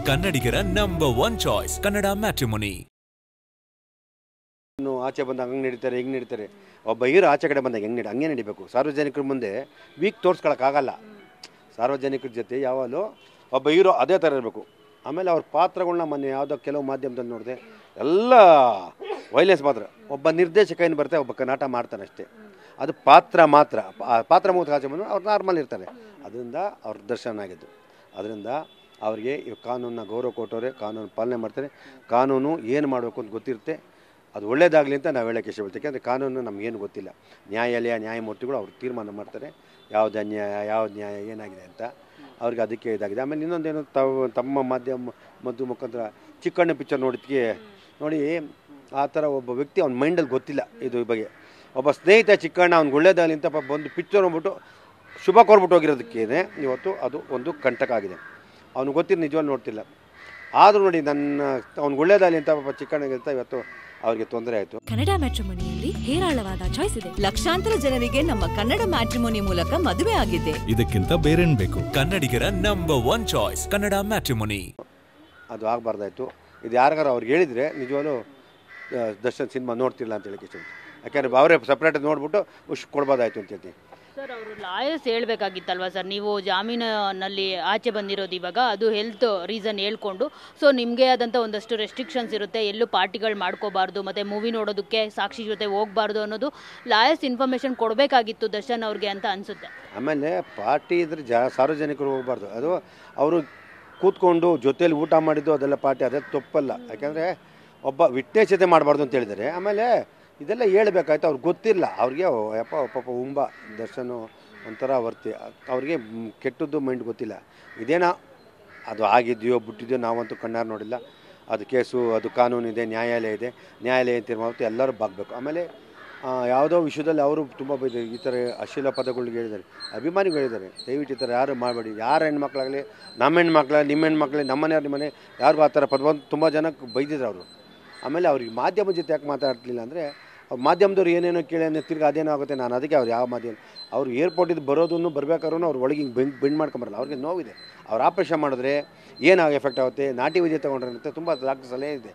ಕನ್ನಡಿಗರ number 1 choice Kannada matrimony. ಆಚೆ ಬಂದು ಹಂಗೆ ನಡೀತಾರೆ ಹಿಂಗೆ ನಡೀತಾರೆ. ಒಬ್ಬ ಹೀರೋ ಆಚೆ ಕಡೆ ಬಂದಾಗ ಹಂಗೆ ನಡಿಬೇಕು. ಸಾರ್ವಜನಿಕರ ಮುಂದೆ ವೀಕ್ ತೋರಿಸ್ಕೊಳಕ್ಕಾಗಲ್ಲ. ಸಾರ್ವಜನಿಕರ ಜೊತೆ ಯಾವಾಗಲೂ ಒಬ್ಬ ಹೀರೋ ಅದೇ ಥರ ಇರಬೇಕು. ಆಮೇಲೆ ಅವ್ರ ಪಾತ್ರಗಳನ್ನ ಮೊನ್ನೆ ಯಾವುದೋ ಕೆಲವು ಮಾಧ್ಯಮದಲ್ಲಿ ನೋಡಿದೆ, ಎಲ್ಲ ವೈಲೆನ್ಸ್ ಮಾತ್ರ. ಒಬ್ಬ ನಿರ್ದೇಶಕ ಏನು ಬರ್ತಾರೆ, ಒಬ್ಬ ನಾಟ ಮಾಡ್ತಾನೆ ಅಷ್ಟೇ. ಅದು ಪಾತ್ರ ಮೂವತ್ತು ಆಚೆ ಬಂದು ಅವ್ರು ನಾರ್ಮಲ್ ಇರ್ತಾರೆ. ಅದರಿಂದ ಅವ್ರ ದರ್ಶನ ಆಗಿದ್ದು. ಅದರಿಂದ ಅವ್ರಿಗೆ ಈ ಕಾನೂನನ್ನ ಗೌರವ ಕೊಟ್ಟವ್ರೆ, ಕಾನೂನು ಪಾಲನೆ ಮಾಡ್ತಾರೆ. ಕಾನೂನು ಏನು ಮಾಡಬೇಕು ಅಂತ ಗೊತ್ತಿರುತ್ತೆ. ಅದು ಒಳ್ಳೇದಾಗಲಿ ಅಂತ ನಾವು ಹೇಳೋಕ್ಕೆ ಇಷ್ಟಪಡ್ತೀವಿ. ಯಾಕೆಂದರೆ ಕಾನೂನು ನಮಗೇನು ಗೊತ್ತಿಲ್ಲ. ನ್ಯಾಯಾಲಯ ನ್ಯಾಯಮೂರ್ತಿಗಳು ಅವ್ರು ತೀರ್ಮಾನ ಮಾಡ್ತಾರೆ, ಯಾವ್ದು ಅನ್ಯಾಯ ಯಾವ್ದು ನ್ಯಾಯ ಏನಾಗಿದೆ ಅಂತ. ಅವ್ರಿಗೆ ಅದಕ್ಕೆ ಇದಾಗಿದೆ. ಆಮೇಲೆ ಇನ್ನೊಂದೇನು, ತಮ್ಮ ಮಾಧ್ಯಮ ಮುಖಾಂತರ ಚಿಕ್ಕಣ್ಣ ಪಿಕ್ಚರ್ ನೋಡಿ ಆ ಥರ ಒಬ್ಬ ವ್ಯಕ್ತಿ ಅವ್ನ ಮೈಂಡಲ್ಲಿ ಗೊತ್ತಿಲ್ಲ ಇದು ಬಗ್ಗೆ. ಒಬ್ಬ ಸ್ನೇಹಿತ ಚಿಕ್ಕಣ್ಣ ಅವ್ನಿಗೆ ಒಳ್ಳೇದಾಗಲಿ ಅಂತ ಬಂದು ಪಿಕ್ಚರ್ ನೋಡ್ಬಿಟ್ಟು ಶುಭ ಕೋರ್ಬಿಟ್ಟು ಹೋಗಿರೋದಕ್ಕೇನೆ ಇವತ್ತು ಅದು ಒಂದು ಕಂಟಕ ಆಗಿದೆ. ಅವ್ನಿಗೆ ಗೊತ್ತಿದ್ದು ನಿಜವಾಗಿ ನೋಡ್ತಿಲ್ಲ. ಆದರೂ ನೋಡಿ ಅವ್ನಿಗೆ ಒಳ್ಳೇದಾಗಲಿ ಅಂತ ಪಾಪ ಚಿಕ್ಕಣ್ಣಗಿರ್ತಾ ಇವತ್ತು ಅವ್ರಿಗೆ ತೊಂದರೆ ಆಯಿತು. ಕನ್ನಡ ಮ್ಯಾಟ್ರಿಮೋನಿಯಲ್ಲಿ ಹೇರಾಳವಾದ ಚಾಯ್ಸ್ ಇದೆ. ಲಕ್ಷಾಂತರ ಜನರಿಗೆ ನಮ್ಮ ಕನ್ನಡ ಮ್ಯಾಟ್ರಿಮೋನಿ ಮೂಲಕ ಮದುವೆ ಆಗಿದೆ. ಇದಕ್ಕಿಂತ ಬೇರೇನ್ ಬೇಕು? ಕನ್ನಡಿಗರ ನಂಬರ್ 1 ಚಾಯ್ಸ್ ಕನ್ನಡ ಮ್ಯಾಟ್ರಿಮೋನಿ. ಅದು ಆಗಬಾರ್ದಾಯ್ತು. ಇದು ಯಾರಿಗಾರು ಅವ್ರಿಗೆ ಹೇಳಿದರೆ ನಿಜವಾಗ್ಲೂ ದರ್ಶನ್ ಸಿನಿಮಾ ನೋಡ್ತಿಲ್ಲ ಅಂತ ಹೇಳಕ್ಕೆ ಇಷ್ಟ. ಯಾಕೆಂದರೆ ಅವರೇ ಸಪ್ರೇಟ್ ನೋಡ್ಬಿಟ್ಟು ಕೊಡ್ಬೋದಾಯ್ತು ಅಂತ ಹೇಳ್ತೀನಿ. ಸರ್, ಅವರು ಲಾಯರ್ಸ್ ಹೇಳ್ಬೇಕಾಗಿತ್ತಲ್ವಾ ಸರ್? ನೀವು ಜಾಮೀನಲ್ಲಿ ಆಚೆ ಬಂದಿರೋದು ಇವಾಗ, ಅದು ಹೆಲ್ತ್ ರೀಸನ್ ಹೇಳ್ಕೊಂಡು, ಸೊ ನಿಮಗೆ ಆದಂಥ ಒಂದಷ್ಟು ರೆಸ್ಟ್ರಿಕ್ಷನ್ಸ್ ಇರುತ್ತೆ, ಎಲ್ಲೂ ಪಾರ್ಟಿಗಳು ಮಾಡ್ಕೋಬಾರ್ದು, ಮತ್ತು ಮೂವಿ ನೋಡೋದಕ್ಕೆ ಸಾಕ್ಷಿ ಜೊತೆ ಹೋಗಬಾರ್ದು ಅನ್ನೋದು ಲಾಯರ್ಸ್ ಇನ್ಫಾರ್ಮೇಷನ್ ಕೊಡಬೇಕಾಗಿತ್ತು ದರ್ಶನ್ ಅವ್ರಿಗೆ ಅಂತ ಅನಿಸುತ್ತೆ. ಆಮೇಲೆ ಪಾರ್ಟಿ ಇದ್ರೆ ಸಾರ್ವಜನಿಕರು ಹೋಗಬಾರ್ದು. ಅದು ಅವರು ಕೂತ್ಕೊಂಡು ಜೊತೇಲಿ ಊಟ ಮಾಡಿದ್ದು ಅದೆಲ್ಲ ಪಾರ್ಟಿ, ಅದೇ ತಪ್ಪಲ್ಲ. ಯಾಕೆಂದರೆ ಒಬ್ಬ ವಿಟ್ನೆಸ್ ಜೊತೆ ಮಾಡಬಾರ್ದು ಅಂತ ಹೇಳಿದ್ದಾರೆ. ಆಮೇಲೆ ಇದೆಲ್ಲ ಹೇಳ್ಬೇಕಾಯ್ತು. ಅವ್ರಿಗೆ ಗೊತ್ತಿಲ್ಲ. ಅವ್ರಿಗೆ ಪಾಪ ದರ್ಶನ ಒಂಥರ ವರ್ತಿ, ಅವ್ರಿಗೆ ಕೆಟ್ಟದ್ದು ಮೈಂಡ್ ಗೊತ್ತಿಲ್ಲ. ಇದೇನೋ ಅದು ಆಗಿದೆಯೋ ಬಿಟ್ಟಿದೆಯೋ ನಾವಂತೂ ಕಣ್ಣಾರು ನೋಡಿಲ್ಲ. ಅದು ಕೇಸು, ಅದು ಕಾನೂನು ಇದೆ, ನ್ಯಾಯಾಲಯ ಇದೆ. ನ್ಯಾಯಾಲಯ ತೀರ್ಮಾನ ಎಲ್ಲರೂ ಬಾಗಬೇಕು. ಆಮೇಲೆ ಯಾವುದೋ ವಿಷಯದಲ್ಲಿ ಅವರು ತುಂಬ ಈ ಥರ ಅಶ್ಲೀಲ ಪದಗಳಿಗೆ ಹೇಳಿದ್ದಾರೆ, ಅಭಿಮಾನಿಗಳು ಹೇಳಿದ್ದಾರೆ. ದಯವಿಟ್ಟು ಈ ಥರ ಯಾರು ಮಾಡಬೇಡಿ. ಯಾರ ಹೆಣ್ಮಕ್ಳಾಗಲಿ, ನಮ್ಮ ಹೆಣ್ಮಕ್ಳಾಗಲಿ, ನಿಮ್ಮ ಹೆಣ್ಮಕ್ಳಾಗಲಿ, ನಮ್ಮ ಮನೆಯವ್ರು ನಿಮ್ಮನೆ ಯಾರು ಆ ಥರ ಪದವನ್ನು ತುಂಬ ಜನಕ್ಕೆ ಬೈದಿದ್ರು ಅವರು. ಆಮೇಲೆ ಅವ್ರಿಗೆ ಮಾಧ್ಯಮ ಜೊತೆ ಯಾಕೆ ಮಾತಾಡ್ತಿಲ್ಲ ಅಂದರೆ, ಅವ್ರು ಮಾಧ್ಯಮದವ್ರು ಏನೇನೋ ಕೇಳಿ ತಿರ್ಗಿ ಅದೇನೋ ಆಗುತ್ತೆ. ನಾನು ಅದಕ್ಕೆ ಅವ್ರು ಯಾವ ಮಾಧ್ಯಮ ಅವ್ರು ಏರ್ಪೋರ್ಟಿದ್ದು ಬರೋದನ್ನು ಬರಬೇಕಾದ್ರೂ ಅವ್ರು ಒಳಗೆ ಹಿಂಗೆ ಬೆಂಡ್ ಮಾಡ್ಕೊಂಬರಲ್ಲ. ಅವ್ರಿಗೆ ನೋವಿದೆ. ಅವ್ರು ಆಪರೇಷನ್ ಮಾಡಿದ್ರೆ ಏನಾಗ ಎಫೆಕ್ಟ್ ಆಗುತ್ತೆ, ನಾಟಿ ವೈದ್ಯ ತೊಗೊಂಡ್ರೆ ತುಂಬ ಡಾಕ್ಟರ್ ಸಲಹೆ ಇದೆ.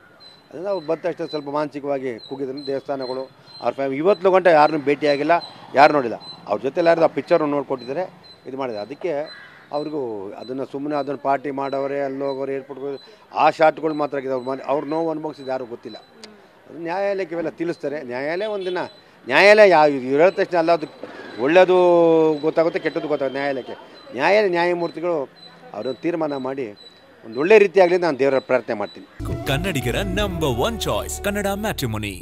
ಅದರಿಂದ ಅವ್ರು ಬಂದ ತಕ್ಷಣ ಸ್ವಲ್ಪ ಮಾನಸಿಕವಾಗಿ ಕುಗ್ಗಿದ್ರು. ದೇವಸ್ಥಾನಗಳು ಅವ್ರ ಇವತ್ತು ಗಂಟೆ ಯಾರನ್ನೂ ಭೇಟಿಯಾಗಿಲ್ಲ, ಯಾರು ನೋಡಿಲ್ಲ. ಅವ್ರ ಜೊತೆಲಿ ಯಾರು ಆ ಪಿಕ್ಚರ್ ನೋಡ್ಕೊಟ್ಟಿದ್ದಾರೆ, ಇದು ಮಾಡಿದೆ. ಅದಕ್ಕೆ ಅವ್ರಿಗೂ ಸುಮ್ಮನೆ ಅದನ್ನು ಪಾರ್ಟಿ ಮಾಡೋರೆ, ಅಲ್ಲಿ ಹೋಗೋರು, ಏರ್ಪೋರ್ಟ್ಗೆ ಆ ಶಾಟ್ಗಳು ಮಾತ್ರ ಆಗಿದೆ. ಅವ್ರ ನೋವು ಅನುಭವಿಸಿದ್ದು ಯಾರು ಗೊತ್ತಿಲ್ಲ. ಅದು ನ್ಯಾಯಾಲಯಕ್ಕೆ ಇವೆಲ್ಲ ತಿಳಿಸ್ತಾರೆ. ನ್ಯಾಯಾಲಯ ಒಂದಿನ ನ್ಯಾಯಾಲಯ ಹೇಳಿದ ತಕ್ಷಣ ಅಲ್ಲ, ಅದು ಒಳ್ಳೆಯದು ಗೊತ್ತಾಗುತ್ತೆ, ಕೆಟ್ಟದ್ದು ಗೊತ್ತಾಗುತ್ತೆ ನ್ಯಾಯಾಲಯಕ್ಕೆ. ನ್ಯಾಯಮೂರ್ತಿಗಳು ಅವರನ್ನು ತೀರ್ಮಾನ ಮಾಡಿ ಒಂದು ಒಳ್ಳೆ ರೀತಿಯಾಗಲಿ ನಾನು ದೇವರ ಪ್ರಾರ್ಥನೆ ಮಾಡ್ತೀನಿ. ಕನ್ನಡಿಗರ ನಂಬರ್ 1 ಚಾಯ್ಸ್ ಕನ್ನಡ ಮ್ಯಾಟ್ರಿಮೋನಿ.